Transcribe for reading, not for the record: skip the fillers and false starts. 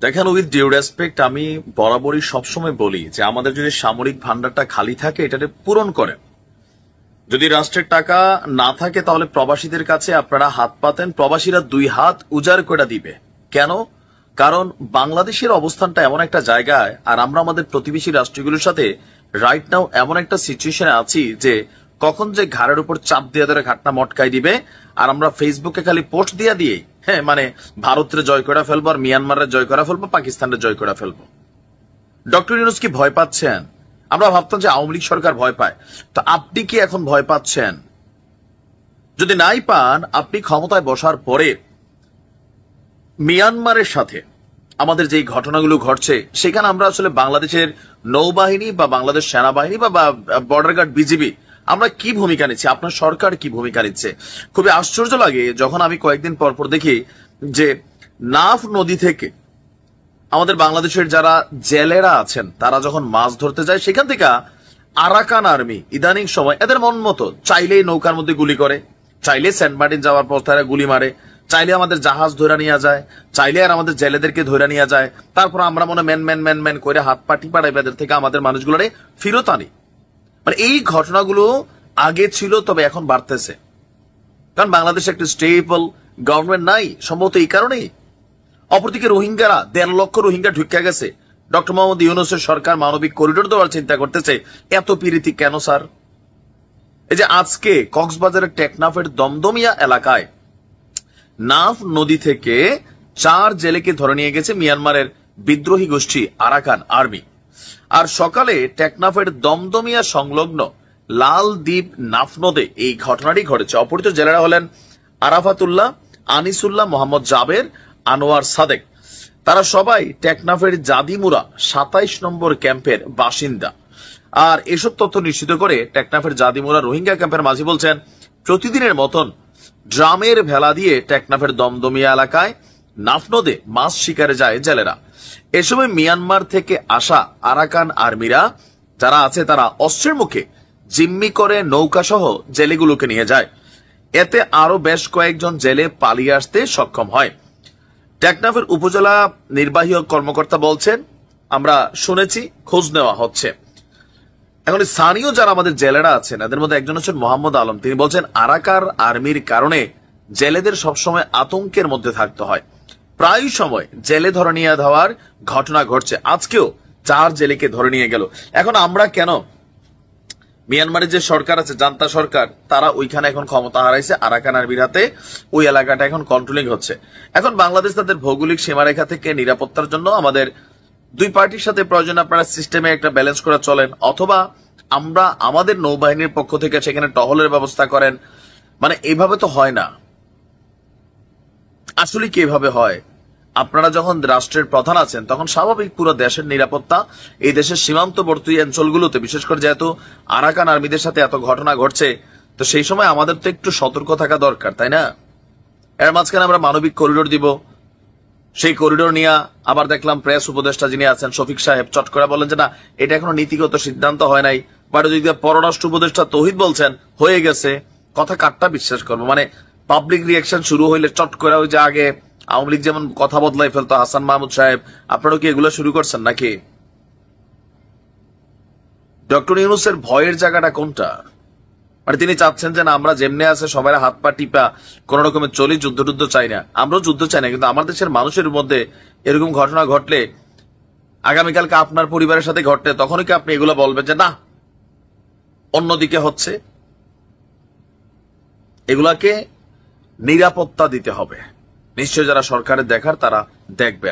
দেখেন, with due respect, আমি বরাবরই সবসময় বলি যে আমাদের যদি সামরিক ভান্ডারটা খালি থাকে এটাকে পূরণ করেন। যদি রাষ্ট্রের টাকা না থাকে তাহলে প্রবাসীদের কাছে আপনারা হাত পাতেন, প্রবাসীরা 2 হাত উজাড় করে দিবে। কেন? কারণ বাংলাদেশের অবস্থানটা এমন একটা জায়গায়, আর আমরা আমাদের প্রতিবেশী রাষ্ট্রগুলোর সাথে রাইট নাও এমন একটা সিচুয়েশনে আছি যে কখন যে ঘাড়ের উপর চাপ দিয়ে ধরে ঘাটনা মটকাই দিবে, আর আমরা ফেসবুকে খালি পোস্ট দিয়ে দিয়েই মানে ভারতের জয় করে ফেলবো, আর মিয়ানমারের জয় করে ফেলবো, পাকিস্তানের জয় করে ফেলবো। ডক্টর ইউনূস কি ভয় পাচ্ছেন? আমরা ভাবতাম যে আওয়ামী লীগ সরকার ভয় পায়, তো আপনি কি এখন ভয় পাচ্ছেন? যদি নাই পান, আপনি ক্ষমতায় বসার পরে মিয়ানমারের সাথে আমাদের যে ঘটনাগুলো ঘটছে সেখানে আমরা আসলে বাংলাদেশের নৌবাহিনী বা বাংলাদেশ সেনাবাহিনী বা বর্ডার গার্ড, বিজিবি, আমরা কি ভূমিকা নিচ্ছি, আপনার সরকার কি ভূমিকা নিচ্ছে? খুবই আশ্চর্য লাগে যখন আমি কয়েকদিন পরপর দেখি যে নাফ নদী থেকে আমাদের বাংলাদেশের যারা জেলেরা আছেন তারা যখন মাছ ধরতে যায়, সেখান থেকে আরাকান আর্মি ইদানিং সময় এদের মন মতো চাইলেই নৌকার মধ্যে গুলি করে, চাইলে সেন্ট মার্টিন যাওয়ার পর তারা গুলি মারে, চাইলে আমাদের জাহাজ ধরে নিয়ে যায়, চাইলে আর আমাদের জেলেদেরকে ধরে নিয়ে যায়। তারপর আমরা মনে ম্যান করে হাত পাটি পাড়াই এদের থেকে আমাদের মানুষগুলোরে ফিরত আনি। মানে এই ঘটনাগুলো আগে ছিল, তবে এখন বাড়তেছে, কারণ বাংলাদেশে একটা স্টেবল গভর্নমেন্ট নাই, সম্ভবত এই কারণেই। অপরদিকে রোহিঙ্গারা 1.5 লক্ষ রোহিঙ্গা ঢুকে গেছে। ডক্টর মোহাম্মদ ইউনূসের সরকার মানবিক করিডোর দেওয়ার চিন্তা করতেছে, এত পীড়িতি কেন স্যার? এই যে আজকে কক্সবাজারের টেকনাফের দমদমিয়া এলাকায় নাফ নদী থেকে 4 জেলেকে ধরে নিয়ে গেছে মিয়ানমারের বিদ্রোহী গোষ্ঠী আরাকান আর্মি। আর সকালে টেকনাফের দমদমিয়া সংলগ্ন লাল দ্বীপ নাফ নদে এই ঘটনাটি ঘটেছে। অপহৃত জেলেরা হলেন আরাফাতুল্লাহ, আনিসুল্লাহ, মোহাম্মদ জাবের, আনোয়ার সাদেক। তারা সবাই টেকনাফের জাদিমুরা 27 নম্বর ক্যাম্পের বাসিন্দা। আর এসব তথ্য নিশ্চিত করে টেকনাফের জাদিমুরা রোহিঙ্গা ক্যাম্পের মাঝি বলছেন, প্রতিদিনের মতন ড্রামের ভেলা দিয়ে টেকনাফের দমদমিয়া এলাকায় নাফ নদে মাছ শিকারে যায় জেলেরা। এ সময় মিয়ানমার থেকে আসা আরাকান আর্মিরা যারা আছে তারা অস্ত্রের মুখে জিম্মি করে নৌকা সহ জেলেগুলোকে নিয়ে যায়। এতে আরো বেশ কয়েকজন জেলে পালিয়ে আসতে সক্ষম হয়। টেকনাফের উপজেলা নির্বাহী কর্মকর্তা বলছেন, আমরা শুনেছি, খোঁজ নেওয়া হচ্ছে। এখন স্থানীয় যারা আমাদের জেলেরা আছেন এদের মধ্যে একজন হচ্ছেন মোহাম্মদ আলম। তিনি বলছেন, আরাকান আর্মির কারণে জেলেদের সবসময় আতঙ্কের মধ্যে থাকতে হয়, প্রায় সময় জেলে ধরে নিয়ে যাওয়ার ঘটনা ঘটছে। আজকেও 4 জেলেকে ধরে নিয়ে গেল। এখন আমরা কেন, মিয়ানমারের যে সরকার আছে, জান্তা সরকার, তারা ওইখানে এখন ক্ষমতা হারাইছে, আরাকান আর্মির হাতে ওই এলাকাটা এখন কন্ট্রোলিং হচ্ছে। এখন বাংলাদেশ তাদের ভৌগোলিক সীমারেখা থেকে নিরাপত্তার জন্য আমাদের 2 পার্টির সাথে প্রয়োজন আপনারা সিস্টেমে একটা ব্যালেন্স করে চলেন, অথবা আমরা আমাদের নৌবাহিনীর পক্ষ থেকে সেখানে টহলের ব্যবস্থা করেন। মানে এইভাবে তো হয় না। আসলে কি এভাবে হয়? আপনারা যখন রাষ্ট্রের প্রধান আছেন তখন স্বাভাবিক পুরো দেশের নিরাপত্তা, এই দেশের সীমান্তবর্তী অঞ্চলগুলোতে, বিশেষ করে যেহেতু আরাকান আর্মিদের সাথে এত ঘটনা ঘটছে, তো সেই সময় আমাদের তো একটু সতর্ক থাকা দরকার, তাই না? এর মাঝখানে আমরা মানবিক করিডোর দিব, সেই করিডোর নিয়ে আবার দেখলাম প্রেস উপদেষ্টা যিনি আছেন শফিক সাহেব চট করে বলেন যে না, এটা এখনো নীতিগত সিদ্ধান্ত হয় নাই। বাট যদি পররাষ্ট্র উপদেষ্টা তৌহিদ বলছেন হয়ে গেছে, কথা কাটটা বিশ্বাস করবো? মানে পাবলিক রিয়াকশন শুরু হইলে চট করে ওই যে আগে আওয়ামী লীগ যেমন কথা বদলাই ফেলতো হাসান মাহমুদ সাহেব, আপনারা কি এগুলো শুরু করছেন নাকি? ডক্টর ইউনূসের ভয়ের জায়গাটা কোনটা? মানে তিনি চাচ্ছেন যে না, আমরা যেমনি আছে সবাই হাত পা টিপা কোন রকমের চলি, যুদ্ধ চাই না। আমরাও যুদ্ধ চাই না, কিন্তু আমার দেশের মানুষের মধ্যে এরকম ঘটনা ঘটলে, আগামীকালকে আপনার পরিবারের সাথে ঘটলে, তখনই কি আপনি এগুলো বলবেন যে না অন্যদিকে হচ্ছে? এগুলাকে নিরাপত্তা দিতে হবে। নিশ্চয় যারা সরকারের দেখার তারা দেখবেন।